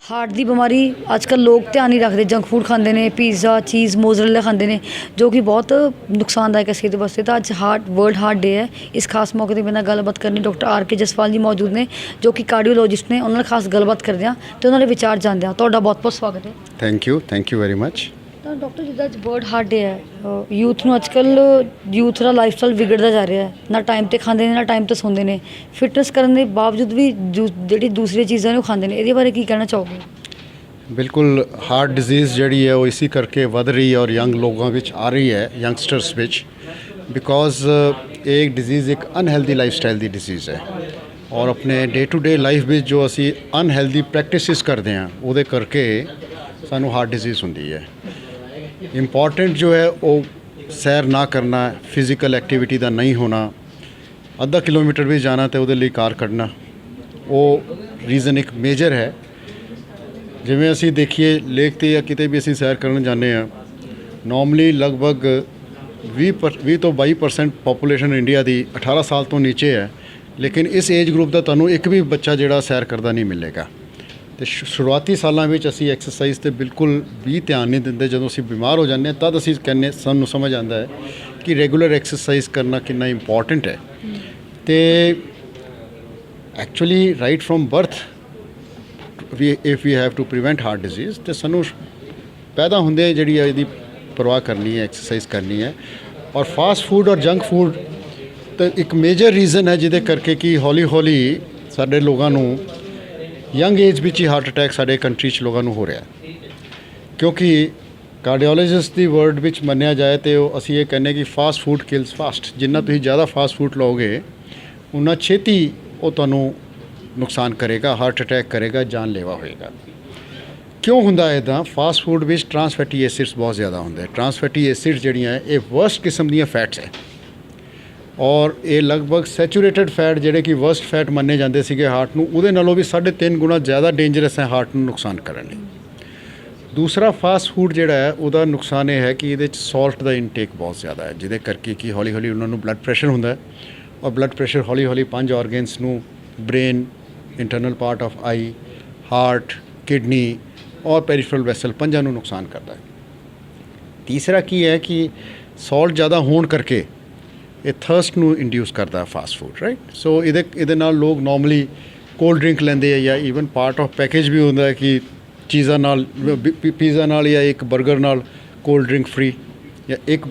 Heart की बीमारी आजकल लोग ध्यान नहीं रखते, जंक फूड खाते हैं, पिज़्ज़ा चीज़ मोज़रेला खाते हैं जो कि बहुत नुकसानदायक है सेहत वास्ते। तो अज वर्ल्ड हार्ट डे है। इस खास मौके पर मेरे गलबात करनी डॉक्टर आर के जसवाल जी मौजूद ने जो कि कार्डियोलॉजिस्ट ने, उन्होंने खास गलबात करते हैं तो उन्होंने विचार जानते हैं। तो बहुत बहुत स्वागत है। Thank you very much. तो डॉक्टर जिदा अज वर्ल्ड हार्ट डे है, यूथ में अजकल यूथ का लाइफ स्टाइल विगड़ता जा रहा है, ना टाइम पर खाते हैं ना टाइम पर सोते हैं, फिटनेस करने के बावजूद भी जी दूसरी चीज़ा ने खाते हैं, ये बारे की कहना चाहोगे? बिल्कुल, हार्ट डिजीज़ जी है वो इसी करके वध रही है और यंग लोगों में आ रही है, यंगस्टर्स विच, बिकॉज एक डिजीज़ एक अनहेल्दी लाइफ स्टाइल की डिजीज़ है और अपने डे टू डे लाइफ में जो असी अनहेल्दी प्रैक्टिस करते हैं वो करके सानू हार्ट डिजीज़ होंदी है। इंपॉर्टेंट जो है वो सैर ना करना, फिजिकल एक्टिविटी का नहीं होना, आधा किलोमीटर भी जाना तो वो लिए कार कढ़ना, वो रीज़न एक मेजर है। जिमें असी देखिए लेक ते या किते भी असी सैर करन जाने नॉर्मली लगभग 20 तो 22% पॉपूलेशन इंडिया की 18 साल तो नीचे है, लेकिन इस एज ग्रुप का तुहानू एक भी बच्चा जिहड़ा सैर करता नहीं मिलेगा। तो शुरुआती सालों में असी एक्सरसाइज तो बिल्कुल भी ध्यान नहीं देंगे, जो असी बीमार हो जाते तद असी कहने सानू समझ आता है कि रेगूलर एक्सरसाइज करना कितना इंपॉर्टेंट है। तो actually right from birth if we have to prevent heart disease तो सानू पैदा होंदे जी इसकी परवाह करनी है, एक्सरसाइज करनी है। और फास्ट फूड और जंक फूड तो एक मेजर रीज़न है जिदे करके कि हौली हौली साडे लोगों को यंग एज में ही हार्ट अटैक साडे कंट्री च लोगों को हो रहा है। क्योंकि कार्डियोलॉजिस्ट की वर्ड में मन्निया जाए तो असी ये कहने कि फास्ट फूड किल्स फास्ट, जिन्ना तुसीं ज़्यादा फास्ट फूड लोगे उन्ना छेती वो तुहानू नुकसान करेगा, हार्ट अटैक करेगा, जानलेवा होएगा। क्यों होंदा है इदां? फास्ट फूड में ट्रांस फैटी एसिड्स बहुत ज़्यादा होंगे। ट्रांस फैटी एसिड्स जिहड़ियां ये वर्स्ट किस्म दी फैट्स है और ये लगभग सैचूरेटेड फैट जिहड़े कि वर्स्ट फैट मन्ने जाते थे हार्ट नूं, उहदे नालों भी 3.5 गुना ज़्यादा डेंजरस है हार्ट नूं नुकसान करने लई। दूसरा फास्ट फूड जिहड़ा है उहदा नुकसान ये है कि ये सॉल्ट का इनटेक बहुत ज़्यादा है, जिहदे करके कि हौली हौली उन्होंने ब्लड प्रैशर होंदा है और ब्लड प्रैशर हौली हौली 5 ऑर्गेन्स नूं, brain, internal part of I, heart, kidney और पेरिफेरल वैसल 5 नूं नुकसान करता है। तीसरा की है कि सॉल्ट ज़्यादा होने करके ये थर्स्ट नूं इंड्यूस करता है फास्ट फूड, राइट। सो ये लोग नॉर्मली कोल्ड ड्रिंक लेंदे है या ईवन पार्ट ऑफ पैकेज भी होंदा है कि चीज़ा नाल पिज़्ज़ा नाल या एक बर्गर नाल कोल्ड ड्रिंक फ्री या एक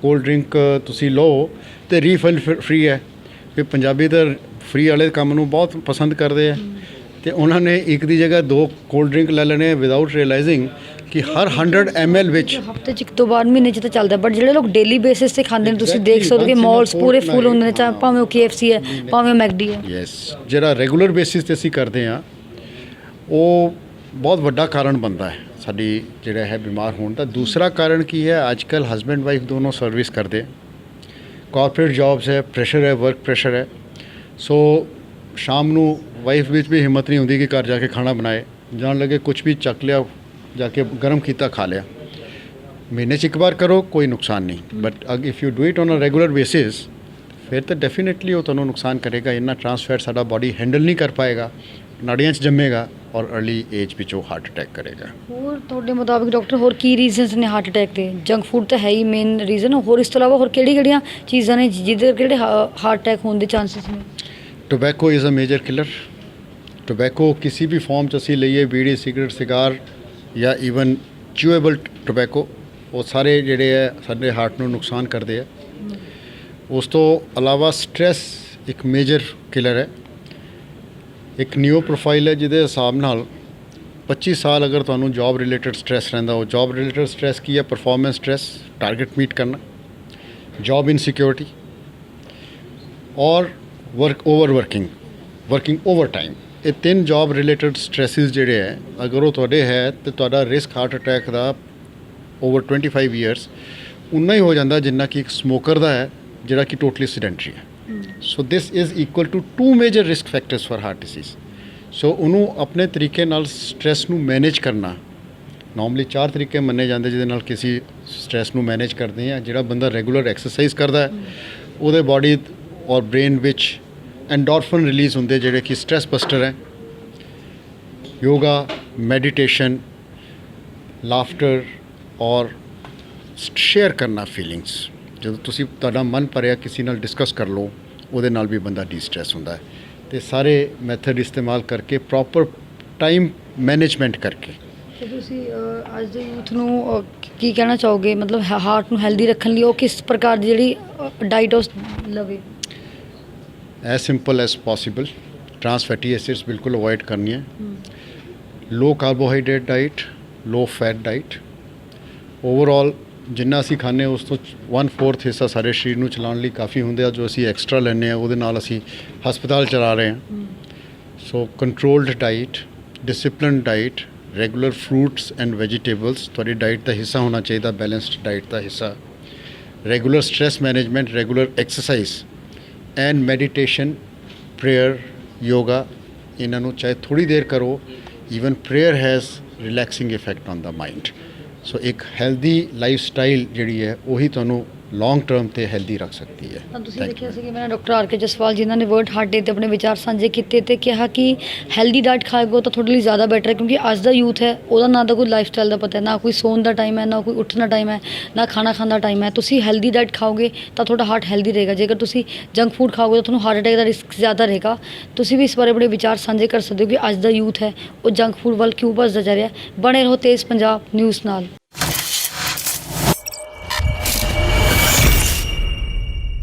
कोल्ड ड्रिंक तुसी लो तो रीफिल फ्री है। फिर पंजाबी तो फ्री वाले काम नूं बहुत पसंद करते हैं तो उन्होंने एक दी जगह 2 कोल्ड ड्रिंक ले लेने विदाउट रियलाइजिंग कि हर 100 ml विच हफ्ते च 1 बार महीने च तो चलता है, बट जो लोग डेली बेसिस से खाते हैं तुम देख सकते हो मॉल्स पूरे फुल होंगे, चाहे भावें KFC है भावें मैकडी है। यस, जो रेगूलर बेसिस से असी करते हैं वो बहुत बड़ा कारण बनता है साडी जिहड़ा है बीमार होने का। दूसरा कारण की है, आजकल हस्बैंड वाइफ दोनों सर्विस करते, कॉरपोरेट जॉब्स है, प्रेशर है, वर्क प्रेशर है। सो शाम नूं वाइफ विच भी हिम्मत नहीं होंदी कि घर जाके खाना बनाए, जान लगे कुछ भी चक लिया जाके गर्म किया खा लिया। महीने 1 बार करो कोई नुकसान नहीं, but if you do it on a regular basis फिर तो डेफिनेटली वो तुहानू नुकसान करेगा। इन्ना ट्रांस फैट साडा बॉडी हैंडल नहीं कर पाएगा, नाड़ियां च जमेगा और अर्ली एज पिछों हार्ट अटैक करेगा। और तुहाडे मुताबिक डॉक्टर होर की रीजनस ने हार्ट अटैक के? जंक फूड तो है ही मेन रीजन, होर इस तो इलावा होर किहड़ियां चीज़ां ने जिहदे करके हार्ट अटैक होने के चांसेस ने? Tobacco is a major killer. Tobacco किसी भी फॉर्म च असी लईए, बीड़ी, सिगरेट, सिगार या ईवन च्यूएबल टोबैको, वो सारे जिहड़े है साडे हार्ट नूं नुकसान करते हैं। उस तो अलावा स्ट्रैस एक मेजर किलर है। एक न्यू प्रोफाइल है जिहदे हिसाब नाल 25 साल अगर तुहानू जॉब रिलेटेड स्ट्रैस रहिंदा हो, जॉब रिलेटेड स्ट्रैस की है? परफॉर्मेंस स्ट्रैस, टारगेट मीट करना, जॉब इनसिक्योरिटी और वर्किंग ओवर टाइम। ये 3 जॉब रिलेटेड स्ट्रैसिस जिहड़े है अगर वो तुहाडे है तो तुहाडा रिस्क हार्ट अटैक का ओवर 25 ईयर्स उन्ना ही हो जाता जिन्ना कि एक स्मोकर का है जिहड़ा कि टोटली सीडेंटरी है। So this is equal to 2 major risk factors for heart disease. So उन्होंने अपने तरीके नाल स्ट्रैस नूं मैनेज करना, नॉर्मली 4 तरीके मन्ने जाते जिहदे नाल किसी स्ट्रैस नूं मैनेज करते हैं। जिहड़ा बंदा रेगूलर एक्सरसाइज करता है उहदे बॉडी और ब्रेन विच एंडोरफिन रिलीज़ होंगे जिहड़े कि स्ट्रैस बस्टर है। योगा, ਮੈਡੀਟੇਸ਼ਨ, ਲਾਫਟਰ ਔਰ ਸ਼ੇਅਰ ਕਰਨਾ ਫੀਲਿੰਗਸ। ਜਦੋਂ ਤੁਸੀਂ ਤੁਹਾਡਾ ਮਨ ਭਰਿਆ ਕਿਸੇ ਨਾਲ ਡਿਸਕਸ ਕਰ ਲਓ, ਉਹਦੇ ਨਾਲ ਵੀ ਬੰਦਾ ਡੀਸਟ੍ਰੈਸ ਹੁੰਦਾ ਹੈ। ਤੇ ਸਾਰੇ ਮੈਥਡ ਇਸਤੇਮਾਲ ਕਰਕੇ ਪ੍ਰੋਪਰ ਟਾਈਮ ਮੈਨੇਜਮੈਂਟ ਕਰਕੇ। ਤੇ ਤੁਸੀਂ ਅੱਜ ਦੇ ਯੂਥ ਨੂੰ ਕੀ ਕਹਿਣਾ ਚਾਹੋਗੇ, ਮਤਲਬ ਹਾਰਟ ਨੂੰ ਹੈਲਦੀ ਰੱਖਣ ਲਈ ਉਹ ਕਿਸ ਪ੍ਰਕਾਰ ਦੀ ਜਿਹੜੀ ਡਾਈਟ ਉਸ ਲਵੇ? As simple as possible trans fatty acids ਬਿਲਕੁਲ ਅਵੋਇਡ ਕਰਨੀ ਹੈ। ਲੋ carbohydrate diet, low fat diet. Overall ਜਿੰਨਾ ਅਸੀਂ ਖਾਂਦੇ ਉਸ ਤੋਂ 1/4 ਹਿੱਸਾ ਸਾਡੇ ਸਰੀਰ ਨੂੰ ਚਲਾਉਣ ਲਈ ਕਾਫੀ ਹੁੰਦੇ ਆ। ਜੋ ਅਸੀਂ ਐਕਸਟਰਾ ਲੈਂਦੇ ਹਾਂ ਉਹਦੇ ਨਾਲ ਅਸੀਂ ਹਸਪਤਾਲ ਚਲਾ ਰਹੇ ਹਾਂ। So controlled diet, discipline diet, regular fruits and vegetables ਤੁਹਾਡੀ ਡਾਈਟ ਦਾ ਹਿੱਸਾ ਹੋਣਾ ਚਾਹੀਦਾ, ਬੈਲੈਂਸਡ ਡਾਈਟ ਦਾ ਹਿੱਸਾ। Regular stress management, regular exercise and meditation, prayer, yoga. ਇਹਨਾਂ ਨੂੰ ਚਾਹੇ ਥੋੜ੍ਹੀ ਦੇਰ ਕਰੋ। Even prayer has relaxing effect on the mind. So ਇੱਕ ਹੈਲਦੀ ਲਾਈਫ ਸਟਾਈਲ ਜਿਹੜੀ ਹੈ ਉਹੀ ਤੁਹਾਨੂੰ ਲੌਂਗ ਟਰਮ 'ਤੇ ਹੈਲਦੀ ਰੱਖ ਸਕਦੀ ਹੈ। ਤਾਂ ਤੁਸੀਂ ਦੇਖਿਆ ਸੀ ਕਿ ਮੈਂ ਡਾਕਟਰ ਆਰ ਕੇ ਜਸਵਾਲ ਜਿਨ੍ਹਾਂ ਨੇ ਵਰਲਡ ਹਾਰਟ ਡੇ 'ਤੇ ਆਪਣੇ ਵਿਚਾਰ ਸਾਂਝੇ ਕੀਤੇ ਤੇ ਕਿਹਾ ਕਿ ਹੈਲਦੀ ਡਾਈਟ ਖਾਓਗੇ ਤਾਂ ਤੁਹਾਡੇ ਲਈ ਜ਼ਿਆਦਾ ਬੈਟਰ ਹੈ, ਕਿਉਂਕਿ ਅੱਜ ਦਾ ਯੂਥ ਹੈ ਉਹਦਾ ਨਾ ਤਾਂ ਕੋਈ ਲਾਈਫ ਸਟਾਈਲ ਦਾ ਪਤਾ ਹੈ, ਨਾ ਕੋਈ ਸੌਣ ਦਾ ਟਾਈਮ ਹੈ, ਨਾ ਕੋਈ ਉੱਠਣ ਦਾ ਟਾਈਮ ਹੈ, ਨਾ ਖਾਣਾ ਖਾਣ ਦਾ ਟਾਈਮ ਹੈ। ਤੁਸੀਂ ਹੈਲਦੀ ਡਾਈਟ ਖਾਓਗੇ ਤਾਂ ਤੁਹਾਡਾ ਹਾਰਟ ਹੈਲਦੀ ਰਹੇਗਾ। ਜੇਕਰ ਤੁਸੀਂ ਜੰਕ ਫੂਡ ਖਾਓਗੇ ਤਾਂ ਤੁਹਾਨੂੰ ਹਾਰਟ ਅਟੈਕ ਦਾ ਰਿਸਕ ਜ਼ਿਆਦਾ ਰਹੇਗਾ। ਤੁਸੀਂ ਵੀ ਇਸ ਬਾਰੇ ਬੜੇ ਵਿਚਾਰ ਸਾਂਝੇ ਕਰ ਸਕਦੇ ਹੋ ਕਿ ਅੱਜ ਦਾ ਯੂਥ ਹੈ ਉਹ ਜੰਕ ਫੂਡ ਵੱਲ ਕਿਉਂ ਭੱਜਦਾ ਜਾ ਰਿਹਾ। ਬਣੇ ਰਹੋ ਤੇਜ਼ ਪੰਜਾਬ ਨਿਊਜ਼ ਨਾਲ।